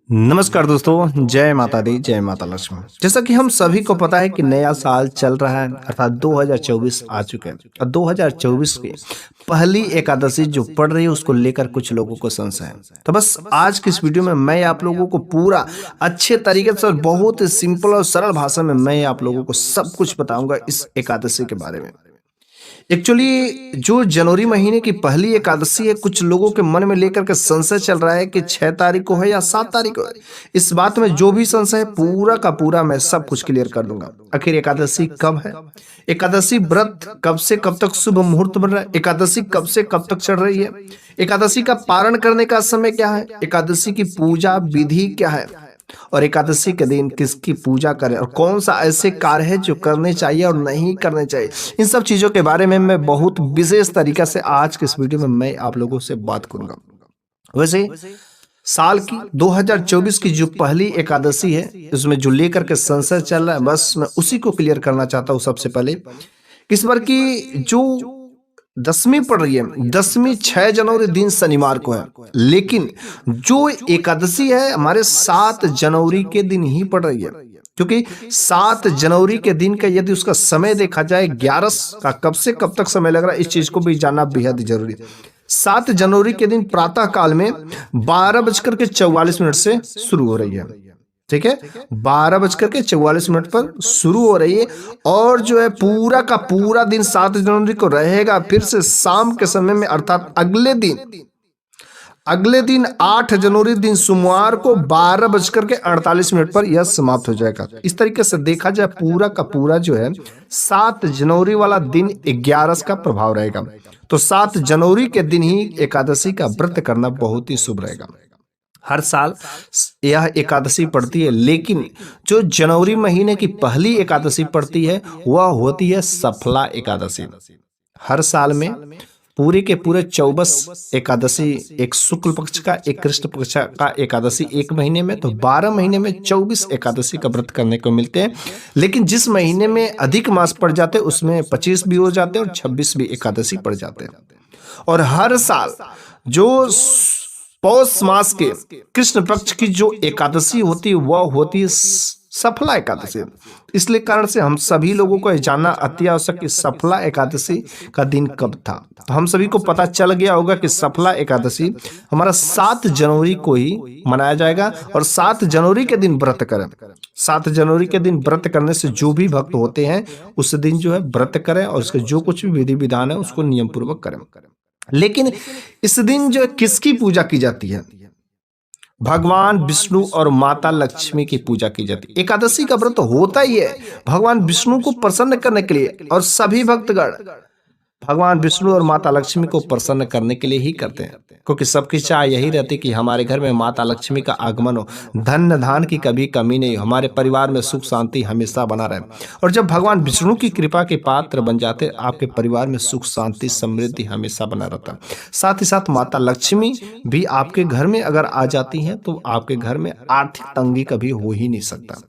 नमस्कार दोस्तों, जय माता दी, जय माता लक्ष्मी। जैसा कि हम सभी को पता है कि नया साल चल रहा है अर्थात 2024 आ चुके हैं और 2024 की पहली एकादशी जो पड़ रही है उसको लेकर कुछ लोगों को संशय है। तो बस आज की इस वीडियो में मैं आप लोगों को पूरा अच्छे तरीके से और बहुत सिंपल और सरल भाषा में मैं आप लोगों को सब कुछ बताऊंगा इस एकादशी के बारे में। एक्चुअली जो जनवरी महीने की पहली एकादशी है, कुछ लोगों के मन में लेकर के संशय चल रहा है कि 6 तारीख को है या 7 तारीख को है। इस बात में जो भी संशय है पूरा का पूरा मैं सब कुछ क्लियर कर दूंगा। आखिर एकादशी कब है, एकादशी व्रत कब से कब तक शुभ मुहूर्त बन रहा है, एकादशी कब से कब तक चढ़ रही है, एकादशी का पारण करने का समय क्या है, एकादशी की पूजा विधि क्या है और एकादशी के दिन किसकी पूजा करें और कौन सा ऐसे कार्य है जो करने चाहिए और नहीं करने चाहिए, इन सब चीजों के बारे में मैं बहुत विशेष तरीका से आज के इस वीडियो में मैं आप लोगों से बात करूंगा। वैसे साल की 2024 की जो पहली एकादशी है उसमें जो लेकर के संशय चल रहा है बस मैं उसी को क्लियर करना चाहता हूँ। सबसे पहले इस बार की जो दसवीं पड़ रही है, दसवीं 6 जनवरी दिन शनिवार को है, लेकिन जो एकादशी है हमारे 7 जनवरी के दिन ही पड़ रही है। क्योंकि 7 जनवरी के दिन का यदि उसका समय देखा जाए 11 का कब से कब तक समय लग रहा है, इस चीज को भी जानना बेहद जरूरी है। 7 जनवरी के दिन प्रातः काल में 12:44 से शुरू हो रही है। ठीक है, 12:44 पर शुरू हो रही है और जो है पूरा का पूरा दिन 7 जनवरी को रहेगा। फिर से शाम के समय में अर्थात अगले दिन 8 जनवरी दिन सोमवार को 12:48 पर यह समाप्त हो जाएगा। इस तरीके से देखा जाए पूरा का पूरा जो है 7 जनवरी वाला दिन 11 का प्रभाव रहेगा। तो 7 जनवरी के दिन ही एकादशी का व्रत करना बहुत ही शुभ रहेगा। हर साल यह एकादशी पड़ती है, लेकिन जो जनवरी महीने की पहली एकादशी पड़ती है वह होती है सफला एकादशी। हर साल में पूरे के पूरे 24 एकादशी, एक शुक्ल पक्ष का एक कृष्ण पक्ष का एकादशी एक महीने में, तो 12 महीने में 24 एकादशी का व्रत करने को मिलते हैं। लेकिन जिस महीने में अधिक मास पड़ जाते हैं उसमें 25 भी हो जाते हैं और 26 भी एकादशी पड़ जाते हैं। और हर साल जो पौष मास के कृष्ण पक्ष की जो एकादशी होती है वह होती है सफला एकादशी। इसलिए कारण से हम सभी लोगों को जानना अति आवश्यक कि सफला एकादशी का दिन कब था। तो हम सभी को पता चल गया होगा कि सफला एकादशी हमारा 7 जनवरी को ही मनाया जाएगा और 7 जनवरी के दिन व्रत करें। 7 जनवरी के दिन व्रत करने से जो भी भक्त होते हैं उस दिन जो है व्रत करें और उसके जो कुछ भी विधि विधान है उसको नियम पूर्वक करें। लेकिन इस दिन जो किसकी पूजा की जाती है, भगवान विष्णु और माता लक्ष्मी की पूजा की जाती है। एकादशी का व्रत होता ही है भगवान विष्णु को प्रसन्न करने के लिए और सभी भक्तगण भगवान विष्णु और माता लक्ष्मी को प्रसन्न करने के लिए ही करते हैं, क्योंकि सबकी चाह यही रहती कि हमारे घर में माता लक्ष्मी का आगमन हो, धन धान की कभी कमी नहीं हो, हमारे परिवार में सुख शांति हमेशा बना रहे। और जब भगवान विष्णु की कृपा के पात्र बन जाते आपके परिवार में सुख शांति समृद्धि हमेशा बना रहता है। साथ ही साथ माता लक्ष्मी भी आपके घर में अगर आ जाती हैं तो आपके घर में आर्थिक तंगी कभी हो ही नहीं सकता।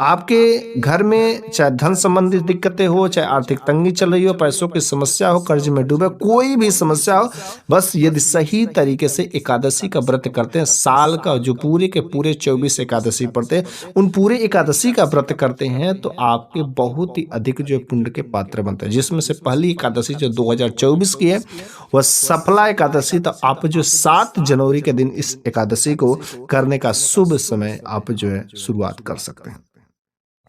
आपके घर में चाहे धन संबंधित दिक्कतें हो, चाहे आर्थिक तंगी चल रही हो, पैसों की समस्या हो, कर्ज में डूबे, कोई भी समस्या हो, बस यदि सही तरीके से एकादशी का व्रत करते हैं, साल का जो पूरे के पूरे 24 एकादशी पड़ते हैं उन पूरे एकादशी का व्रत करते हैं तो आपके बहुत ही अधिक जो पुण्य के पात्र बनते हैं। जिसमें से पहली एकादशी जो 2024 की है वह सफला एकादशी। तो आप जो 7 जनवरी के दिन इस एकादशी को करने का शुभ समय आप जो है शुरुआत कर सकते हैं।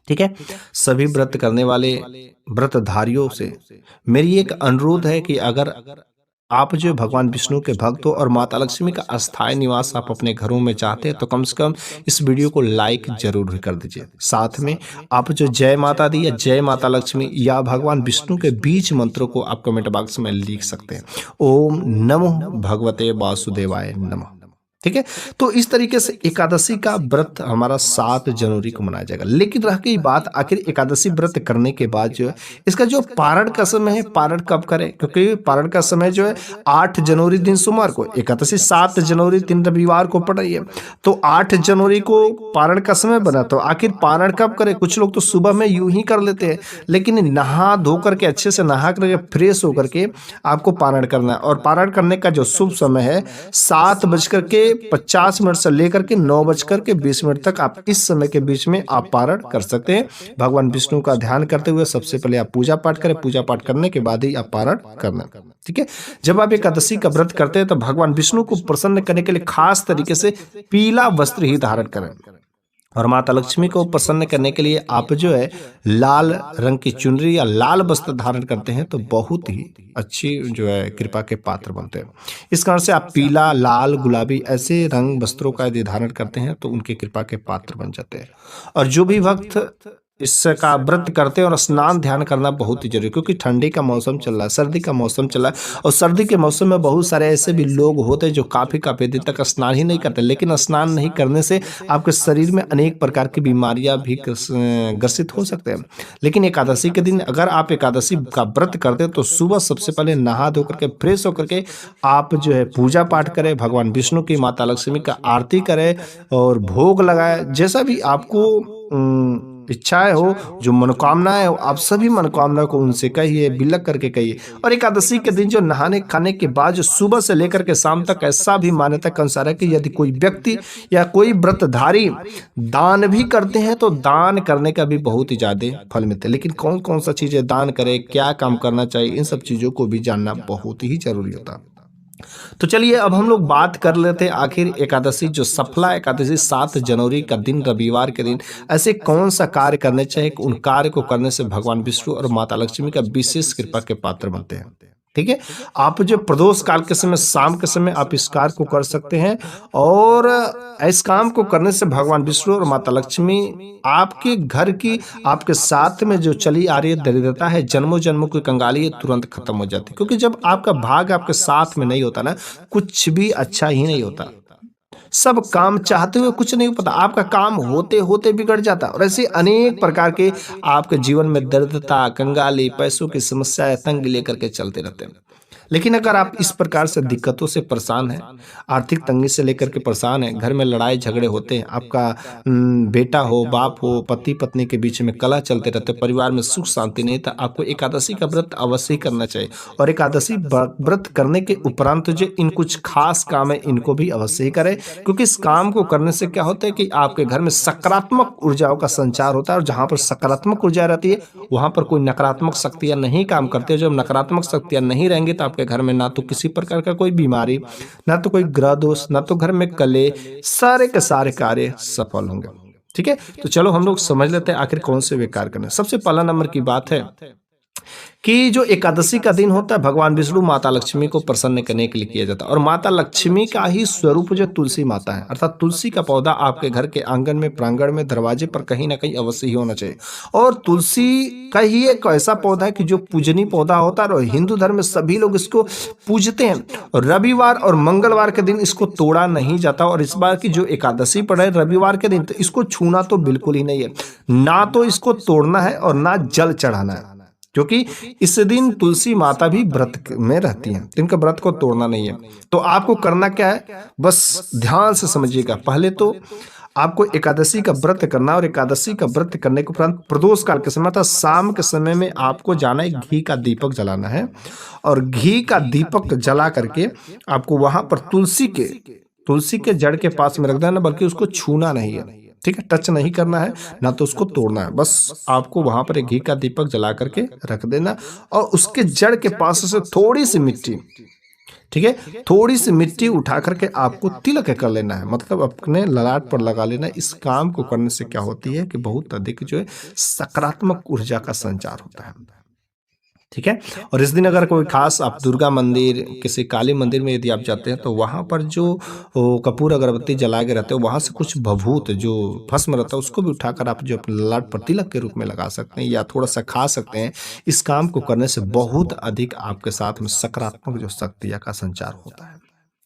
ठीक है, सभी व्रत करने वाले व्रतधारियों से मेरी एक अनुरोध है कि अगर आप जो भगवान विष्णु के भक्त हो और माता लक्ष्मी का अस्थायी निवास आप अपने घरों में चाहते हैं तो कम से कम इस वीडियो को लाइक जरूर कर दीजिए। साथ में आप जो जय माता दी या जय माता लक्ष्मी या भगवान विष्णु के बीच मंत्रों को आप कमेंट बॉक्स में लिख सकते हैं। ओम नमो भगवते वासुदेवाय नमः। ठीक है, तो इस तरीके से एकादशी का व्रत हमारा 7 जनवरी को मनाया जाएगा। लेकिन रह गई बात आखिर एकादशी व्रत करने के बाद जो है इसका जो पारण का समय है, पारण कब करें, क्योंकि पारण का समय जो है 8 जनवरी दिन सोमवार को, एकादशी 7 जनवरी दिन रविवार को पड़ रही है, तो 8 जनवरी को पारण का समय बना। तो आखिर पारण कब करें? कुछ लोग तो सुबह में यूं ही कर लेते हैं, लेकिन नहा धो करके अच्छे से नहा करके फ्रेश होकर के आपको पारण करना है। और पारण करने का जो शुभ समय है 7 बज करके 50 मिनट से लेकर के 9:20 तक आप इस समय के बीच में आप पारण कर सकते हैं। भगवान विष्णु का ध्यान करते हुए सबसे पहले आप पूजा पाठ करें, पूजा पाठ करने के बाद ही आप पारण करना। ठीक है, जब आप एकादशी का व्रत करते हैं तो भगवान विष्णु को प्रसन्न करने के लिए खास तरीके से पीला वस्त्र ही धारण करें, और माता लक्ष्मी को प्रसन्न करने के लिए आप जो है लाल रंग की चुनरी या लाल वस्त्र धारण करते हैं तो बहुत ही अच्छी जो है कृपा के पात्र बनते हैं। इस कारण से आप पीला, लाल, गुलाबी ऐसे रंग वस्त्रों का यदि धारण करते हैं तो उनकी कृपा के पात्र बन जाते हैं। और जो भी भक्त इसका व्रत करते हैं और स्नान ध्यान करना बहुत ही जरूरी, क्योंकि ठंडी का मौसम चल रहा है, सर्दी का मौसम चल रहा है, और सर्दी के मौसम में बहुत सारे ऐसे भी लोग होते हैं जो काफी दिन तक स्नान ही नहीं करते। लेकिन स्नान नहीं करने से आपके शरीर में अनेक प्रकार की बीमारियां भी ग्रसित हो सकते हैं। लेकिन एकादशी के दिन अगर आप एकादशी का व्रत करते हैं तो सुबह सबसे पहले नहा धो करके फ्रेश होकर के आप जो है पूजा पाठ करें, भगवान विष्णु की, माता लक्ष्मी का आरती करें और भोग लगाए। जैसा भी आपको इच्छाएं हो, जो मनोकामनाएं हो, आप सभी मनोकामनाओं को उनसे कहिए, बिलक करके कहिए। और एकादशी के दिन जो नहाने खाने के बाद जो सुबह से लेकर के शाम तक ऐसा भी मान्यता के अनुसार है कि यदि कोई व्यक्ति या कोई व्रतधारी दान भी करते हैं तो दान करने का भी बहुत ही ज्यादा फल मिलता है। लेकिन कौन कौन सा चीजें दान करें, क्या काम करना चाहिए, इन सब चीजों को भी जानना बहुत ही जरूरी होता है। तो चलिए अब हम लोग बात कर लेते हैं आखिर एकादशी, जो सफला एकादशी 7 जनवरी का दिन, रविवार के दिन ऐसे कौन सा कार्य करने चाहिए कि उन कार्य को करने से भगवान विष्णु और माता लक्ष्मी का विशेष कृपा के पात्र बनते हैं। ठीक है, आप जो प्रदोष काल के समय, शाम के समय आप इस कार्य को कर सकते हैं, और इस काम को करने से भगवान विष्णु और माता लक्ष्मी आपके घर की, आपके साथ में जो चली आ रही दरिद्रता है, जन्मों जन्मों की कंगाली है, तुरंत खत्म हो जाती है। क्योंकि जब आपका भाग आपके साथ में नहीं होता ना, कुछ भी अच्छा ही नहीं होता। सब काम चाहते हुए कुछ नहीं पता, आपका काम होते होते बिगड़ जाता। और ऐसे अनेक प्रकार के आपके जीवन में दरिद्रता, कंगाली, पैसों की समस्याएं, तंग लेकर के चलते रहते हैं। लेकिन अगर आप इस प्रकार से दिक्कतों से परेशान हैं, आर्थिक तंगी से लेकर के परेशान हैं, घर में लड़ाई झगड़े होते हैं, आपका बेटा हो, बाप हो, पति पत्नी के बीच में कलह चलते रहते, परिवार में सुख शांति नहीं, तो आपको एकादशी का व्रत अवश्य ही करना चाहिए। और एकादशी व्रत करने के उपरांत जो इन कुछ खास काम है इनको भी अवश्य ही करें, क्योंकि इस काम को करने से क्या होता है कि आपके घर में सकारात्मक ऊर्जाओं का संचार होता है। और जहाँ पर सकारात्मक ऊर्जा रहती है वहाँ पर कोई नकारात्मक शक्तियाँ नहीं काम करती। जब नकारात्मक शक्तियाँ नहीं रहेंगी तो आपके घर में ना तो किसी प्रकार का कोई बीमारी, ना तो कोई ग्रह दोष, ना तो घर में कले, सारे के सारे कार्य सफल होंगे। ठीक है, तो चलो हम लोग समझ लेते हैं आखिर कौन से वे कार्य करने। सबसे पहला नंबर की बात है कि जो एकादशी का दिन होता है भगवान विष्णु माता लक्ष्मी को प्रसन्न करने के लिए किया जाता है। और माता लक्ष्मी का ही स्वरूप जो तुलसी माता है, अर्थात तुलसी का पौधा आपके घर के आंगन में, प्रांगण में, दरवाजे पर कहीं ना कहीं अवश्य ही होना चाहिए। और तुलसी का ही एक ऐसा पौधा है कि जो पूजनीय पौधा होता है, और हिंदू धर्म में सभी लोग इसको पूजते हैं। और रविवार और मंगलवार के दिन इसको तोड़ा नहीं जाता। और इस बार की जो एकादशी पड़े रविवार के दिन, तो इसको छूना तो बिल्कुल ही नहीं है, ना तो इसको तोड़ना है और ना जल चढ़ाना है, क्योंकि इस दिन तुलसी माता भी व्रत में रहती हैं, इनका व्रत को तोड़ना नहीं है। तो आपको करना क्या है, बस ध्यान से समझिएगा। पहले तो आपको एकादशी का व्रत करना, और एकादशी का व्रत करने के उपरांत प्रदोष काल के समय, शाम के समय में आपको जाना है, घी का दीपक जलाना है। और घी का दीपक जला करके आपको वहां पर तुलसी के जड़ के पास में रख देना, बल्कि उसको छूना नहीं है। ठीक है, टच नहीं करना है, ना तो उसको तोड़ना है, बस आपको वहां पर एक घी का दीपक जला करके रख देना। और उसके जड़ के पास से थोड़ी सी मिट्टी, ठीक है, थोड़ी सी मिट्टी उठा करके आपको तिलक कर लेना है, मतलब अपने ललाट पर लगा लेना है। इस काम को करने से क्या होती है कि बहुत अधिक जो है सकारात्मक ऊर्जा का संचार होता है। ठीक है, और इस दिन अगर कोई खास आप दुर्गा मंदिर, किसी काली मंदिर में यदि आप जाते हैं तो वहाँ पर जो कपूर अगरबत्ती जला के रहते हो, वहाँ से कुछ भभूत जो भस्म रहता है उसको भी उठाकर आप जो अपने ललाट पर तिलक के रूप में लगा सकते हैं या थोड़ा सा खा सकते हैं। इस काम को करने से बहुत अधिक आपके साथ में सकारात्मक जो शक्तियाँ का संचार होता है।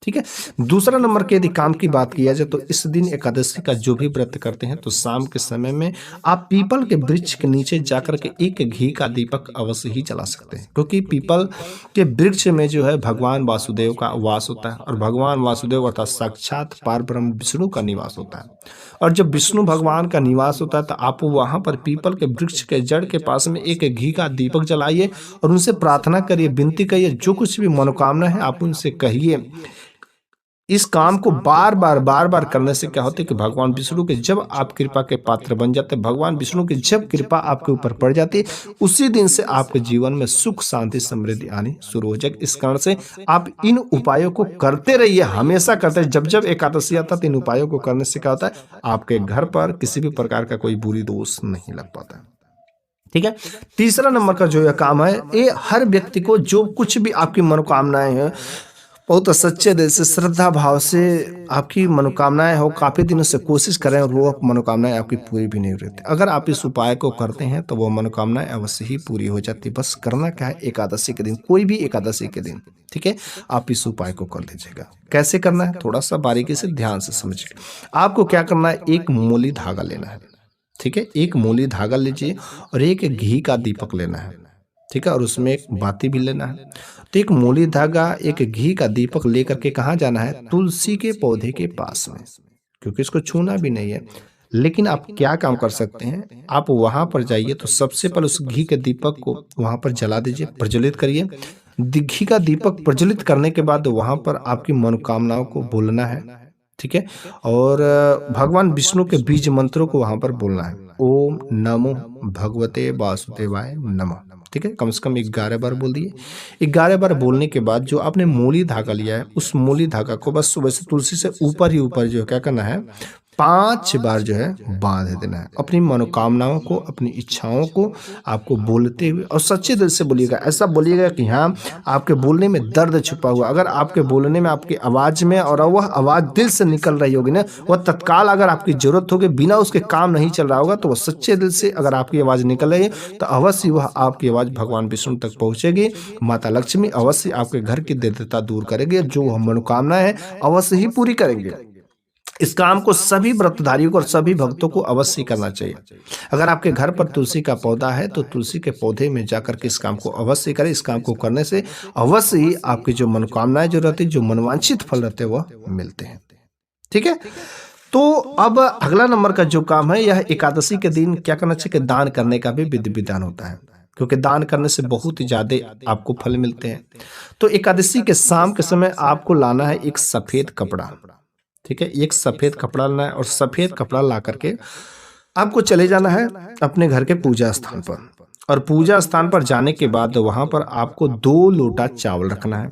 ठीक है, दूसरा नंबर के यदि काम की बात किया जाए तो इस दिन एकादशी का जो भी व्रत करते हैं तो शाम के समय में आप पीपल के वृक्ष के नीचे जाकर के एक घी का दीपक अवश्य ही जला सकते हैं, क्योंकि पीपल के वृक्ष में जो है भगवान वासुदेव का वास होता है। और भगवान वासुदेव अर्थात साक्षात पारब्रह्म विष्णु का निवास होता है। और जब विष्णु भगवान का निवास होता है तो आप वहां पर पीपल के वृक्ष के जड़ के पास में एक घी का दीपक जलाइए और उनसे प्रार्थना करिए, विनती करिए, जो कुछ भी मनोकामना है आप उनसे कहिए। इस काम को बार बार करने से क्या होता है कि भगवान विष्णु के जब आप कृपा के पात्र बन जाते हैं, भगवान विष्णु की जब कृपा आपके ऊपर पड़ जाती है, उसी दिन से आपके जीवन में सुख शांति समृद्धि आनी शुरू हो जाएगी। इस कारण से आप इन उपायों को करते रहिए, हमेशा करते रहिए। जब जब एकादशी आता है तो इन उपायों को करने से क्या होता है, आपके घर पर किसी भी प्रकार का कोई बुरी दोष नहीं लग पाता है। ठीक है। तीसरा नंबर का जो यह काम है, ये हर व्यक्ति को जो कुछ भी आपकी मनोकामनाएं हैं, बहुत सच्चे दिल से श्रद्धा भाव से आपकी मनोकामनाएं हो, काफी दिनों से कोशिश करें और वो मनोकामनाएं आपकी पूरी भी नहीं रहती, अगर आप इस उपाय को करते हैं तो वो मनोकामनाएं अवश्य ही पूरी हो जाती। बस करना क्या है, एकादशी के दिन, कोई भी एकादशी के दिन, ठीक है, आप इस उपाय को कर लीजिएगा। कैसे करना है, थोड़ा सा बारीकी से ध्यान से समझिए। आपको क्या करना है, एक मूली धागा लेना है, ठीक है, एक मूली धागा लीजिए और एक घी का दीपक लेना है, ठीक है, और उसमें एक बाती भी लेना है। तो एक मूली धागा, एक घी का दीपक लेकर के कहाँ जाना है, तुलसी के पौधे के पास में, क्योंकि इसको छूना भी नहीं है। लेकिन आप क्या काम कर सकते हैं, आप वहां पर जाइए तो सबसे पहले उस घी के दीपक को वहां पर जला दीजिए, प्रज्वलित करिए। घी का दीपक प्रज्वलित करने के बाद वहां पर आपकी मनोकामनाओं को बोलना है, ठीक है, और भगवान विष्णु के बीज मंत्रों को वहां पर बोलना है। ओम नमो भगवते वासुदेवाय नमः, ठीक है, कम से कम 11 बार बोल दिए। 11 बार बोलने के बाद जो आपने मूली धागा लिया है, उस मूली धागा को बस सुबह से तुलसी से ऊपर ही ऊपर जो क्या करना है, 5 बार जो है बांध देना है। अपनी मनोकामनाओं को, अपनी इच्छाओं को आपको बोलते हुए और सच्चे दिल से बोलिएगा। ऐसा बोलिएगा कि हाँ, आपके बोलने में दर्द छुपा हुआ, अगर आपके बोलने में, आपकी आवाज में, और वह आवाज दिल से निकल रही होगी ना, वह तत्काल अगर आपकी जरूरत होगी, बिना उसके काम नहीं चल रहा होगा, तो वह सच्चे दिल से अगर आपकी आवाज निकल रही है तो अवश्य वह आपकी आवाज भगवान विष्णु तक पहुंचेगी। माता लक्ष्मी अवश्य आपके घर की दरिद्रता दूर करेंगे, जो वह मनोकामना है अवश्य ही पूरी करेंगे। इस काम को सभी व्रतधारियों को और सभी भक्तों को अवश्य करना चाहिए। अगर आपके घर पर तुलसी का पौधा है तो तुलसी के पौधे में जाकर के इस काम को अवश्य करें। इस काम को करने से अवश्य ही आपकी जो मनोकामनाएं जो रहती है, जो मनवांछित फल रहते हैं, वह मिलते हैं। ठीक है। तो अब अगला नंबर का जो काम है, यह एकादशी के दिन क्या करना चाहिए कि दान करने का भी विधि विधान होता है, क्योंकि दान करने से बहुत ही ज्यादा आपको फल मिलते हैं। तो एकादशी के शाम के समय आपको लाना है एक सफेद कपड़ा, ठीक है, एक सफेद कपड़ा लाना है और सफेद कपड़ा ला करके आपको चले जाना है अपने घर के पूजा स्थान पर। और पूजा स्थान पर जाने के बाद वहां पर आपको 2 लोटा चावल रखना है।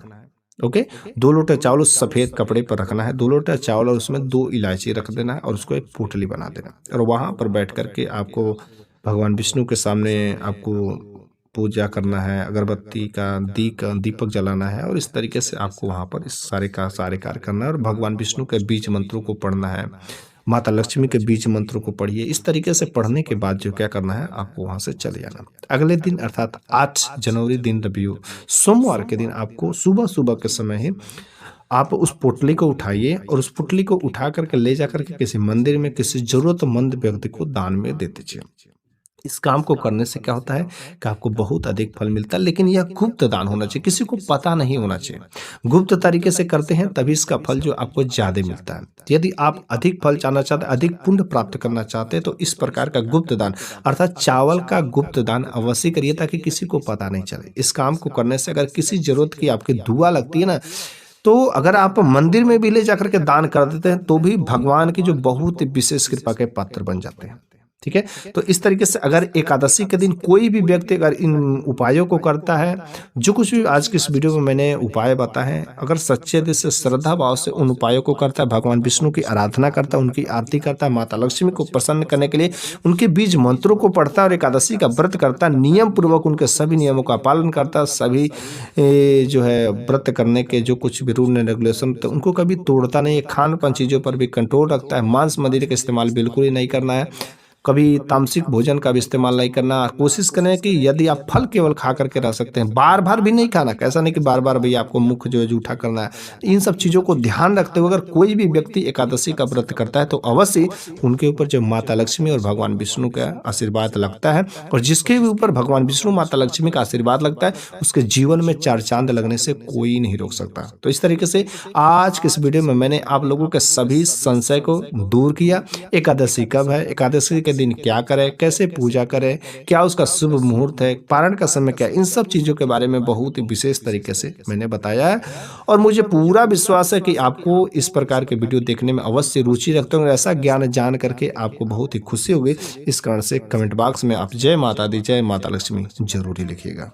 ओके, 2 लोटा चावल उस सफेद कपड़े पर रखना है, 2 लोटा चावल और उसमें 2 इलायची रख देना है और उसको एक पोटली बना देना। और वहां पर बैठ करके आपको भगवान विष्णु के सामने आपको पूजा करना है, अगरबत्ती का दीपक जलाना है, और इस तरीके से आपको वहां पर इस सारे कार्य करना है। और भगवान विष्णु के बीज मंत्रों को पढ़ना है, माता लक्ष्मी के बीज मंत्रों को पढ़िए। इस तरीके से पढ़ने के बाद जो क्या करना है, आपको वहां से चले जाना। अगले दिन अर्थात 8 जनवरी दिन रविवार सोमवार के दिन आपको सुबह सुबह के समय ही आप उस पोटली को उठाइए और उस पोटली को उठा करके ले जाकर के किसी मंदिर में किसी जरूरतमंद व्यक्ति को दान में दे दीजिए। इस काम को करने से क्या होता है कि आपको बहुत अधिक फल मिलता है, लेकिन यह गुप्त दान होना चाहिए, किसी को पता नहीं होना चाहिए। गुप्त तरीके से करते हैं तभी इसका फल जो आपको ज्यादा मिलता है। यदि आप अधिक फल चाहना चाहते हैं, अधिक पुण्य प्राप्त करना चाहते हैं, तो इस प्रकार का गुप्त दान अर्थात चावल का गुप्त दान अवश्य करिए, ताकि किसी को पता नहीं चले। इस काम को करने से अगर किसी जरूरत की आपकी दुआ लगती है ना, तो अगर आप मंदिर में भी ले जाकर के दान कर देते हैं तो भी भगवान की जो बहुत विशेष कृपा के पात्र बन जाते हैं। ठीक है। तो इस तरीके से अगर एकादशी के दिन कोई भी व्यक्ति अगर इन उपायों को करता है, जो कुछ भी आज की इस वीडियो में मैंने उपाय बताए हैं, अगर सच्चे दिल से श्रद्धा भाव से उन उपायों को करता है, भगवान विष्णु की आराधना करता है, उनकी आरती करता है, माता लक्ष्मी को प्रसन्न करने के लिए उनके बीज मंत्रों को पढ़ता है और एकादशी का व्रत करता है, नियम पूर्वक उनके सभी नियमों का पालन करता है, सभी जो है व्रत करने के जो कुछ भी रूल एंड रेगुलेशन तो उनको कभी तोड़ता नहीं है, खान पान चीज़ों पर भी कंट्रोल रखता है, मांस मदिरा का इस्तेमाल बिल्कुल ही नहीं करना है, कभी तामसिक भोजन का भी इस्तेमाल नहीं करना। कोशिश करें कि यदि आप फल केवल खा करके रह सकते हैं, बार बार भी नहीं खाना, कैसा नहीं कि बार बार भैया आपको मुख जो है जूठा करना है। इन सब चीज़ों को ध्यान रखते हुए अगर कोई भी व्यक्ति एकादशी का व्रत करता है तो अवश्य उनके ऊपर जो माता लक्ष्मी और भगवान विष्णु का आशीर्वाद लगता है, और जिसके भी ऊपर भगवान विष्णु माता लक्ष्मी का आशीर्वाद लगता है उसके जीवन में 4 चांद लगने से कोई नहीं रोक सकता। तो इस तरीके से आज के इस वीडियो में मैंने आप लोगों के सभी संशय को दूर किया। एकादशी कब है, एकादशी के दिन क्या करें, कैसे पूजा करें, क्या उसका शुभ मुहूर्त है, पारण का समय क्या है, इन सब चीज़ों के बारे में बहुत ही विशेष तरीके से मैंने बताया है। और मुझे पूरा विश्वास है कि आपको इस प्रकार के वीडियो देखने में अवश्य रुचि रखते होंगे। ऐसा ज्ञान जान करके आपको बहुत ही खुशी होगी। इस कारण से कमेंट बॉक्स में आप जय माता दी, जय माता लक्ष्मी ज़रूरी लिखिएगा।